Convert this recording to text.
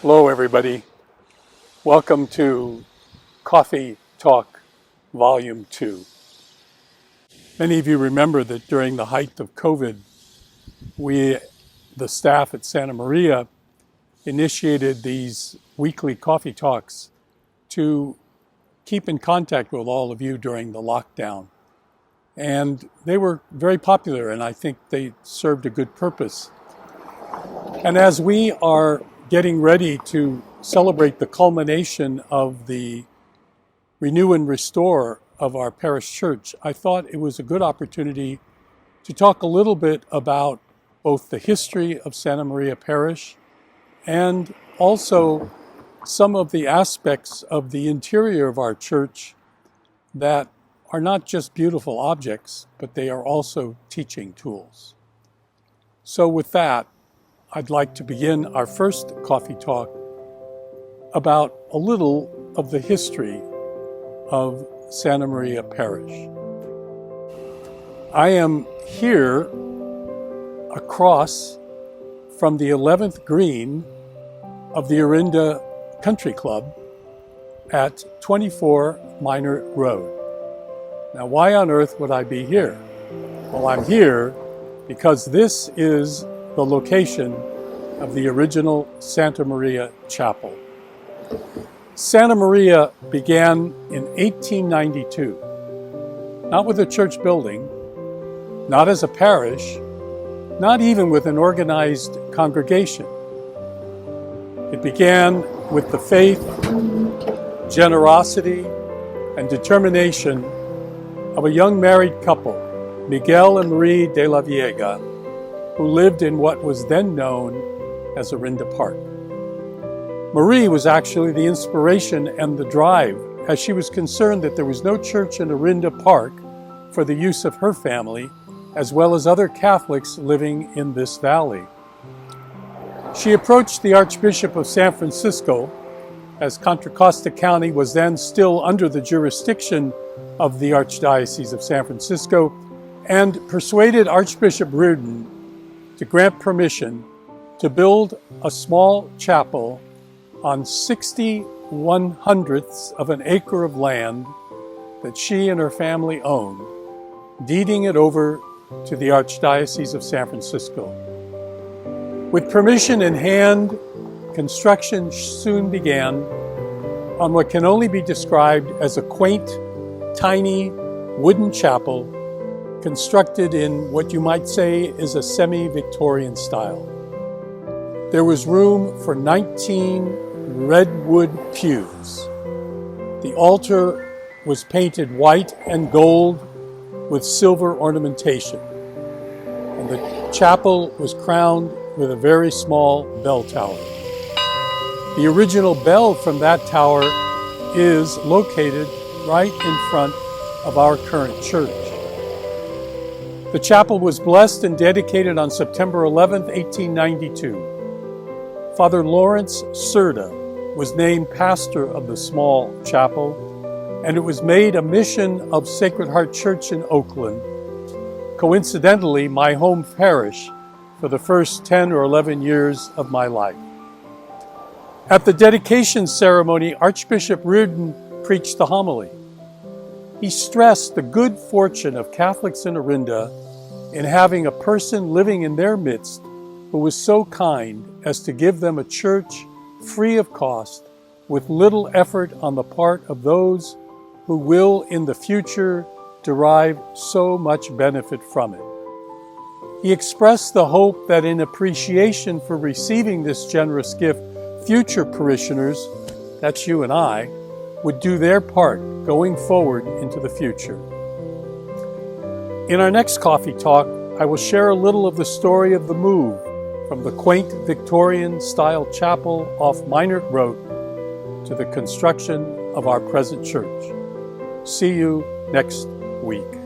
Hello, everybody. Welcome to Coffee Talk Volume 2. Many of you remember that during the height of COVID, we, the staff at Santa Maria, initiated these weekly coffee talks to keep in contact with all of you during the lockdown. And they were very popular, and I think they served a good purpose. And as we are getting ready to celebrate the culmination of the Renew and Restore of our parish church, I thought it was a good opportunity to talk a little bit about both the history of Santa Maria Parish and also some of the aspects of the interior of our church that are not just beautiful objects, but they are also teaching tools. So with that, I'd like to begin our first coffee talk about a little of the history of Santa Maria Parish. I am here across from the 11th green of the Orinda Country Club at 24 Minor Road. Now, why on earth would I be here? Well, I'm here because this is the location of the original Santa Maria Chapel. Santa Maria began in 1892, not with a church building, not as a parish, not even with an organized congregation. It began with the faith, generosity, and determination of a young married couple, Miguel and Marie de la Viega, who lived in what was then known as Orinda Park. Marie was actually the inspiration and the drive, as she was concerned that there was no church in Orinda Park for the use of her family, as well as other Catholics living in this valley. She approached the Archbishop of San Francisco, as Contra Costa County was then still under the jurisdiction of the Archdiocese of San Francisco, and persuaded Archbishop Reardon to grant permission to build a small chapel on 60/100ths of an acre of land that she and her family owned, deeding it over to the Archdiocese of San Francisco. With permission in hand, construction soon began on what can only be described as a quaint, tiny wooden chapel constructed in what you might say is a semi-Victorian style. There was room for 19 redwood pews. The altar was painted white and gold with silver ornamentation, and the chapel was crowned with a very small bell tower. The original bell from that tower is located right in front of our current church. The chapel was blessed and dedicated on September 11, 1892. Father Lawrence Serda was named pastor of the small chapel, and it was made a mission of Sacred Heart Church in Oakland, coincidentally my home parish for the first 10 or 11 years of my life. At the dedication ceremony, Archbishop Reardon preached the homily. He stressed the good fortune of Catholics in Orinda in having a person living in their midst who was so kind as to give them a church free of cost, with little effort on the part of those who will in the future derive so much benefit from it. He expressed the hope that in appreciation for receiving this generous gift, future parishioners, that's you and I, would do their part going forward into the future. In our next coffee talk, I will share a little of the story of the move from the quaint Victorian-style chapel off Minert Road to the construction of our present church. See you next week.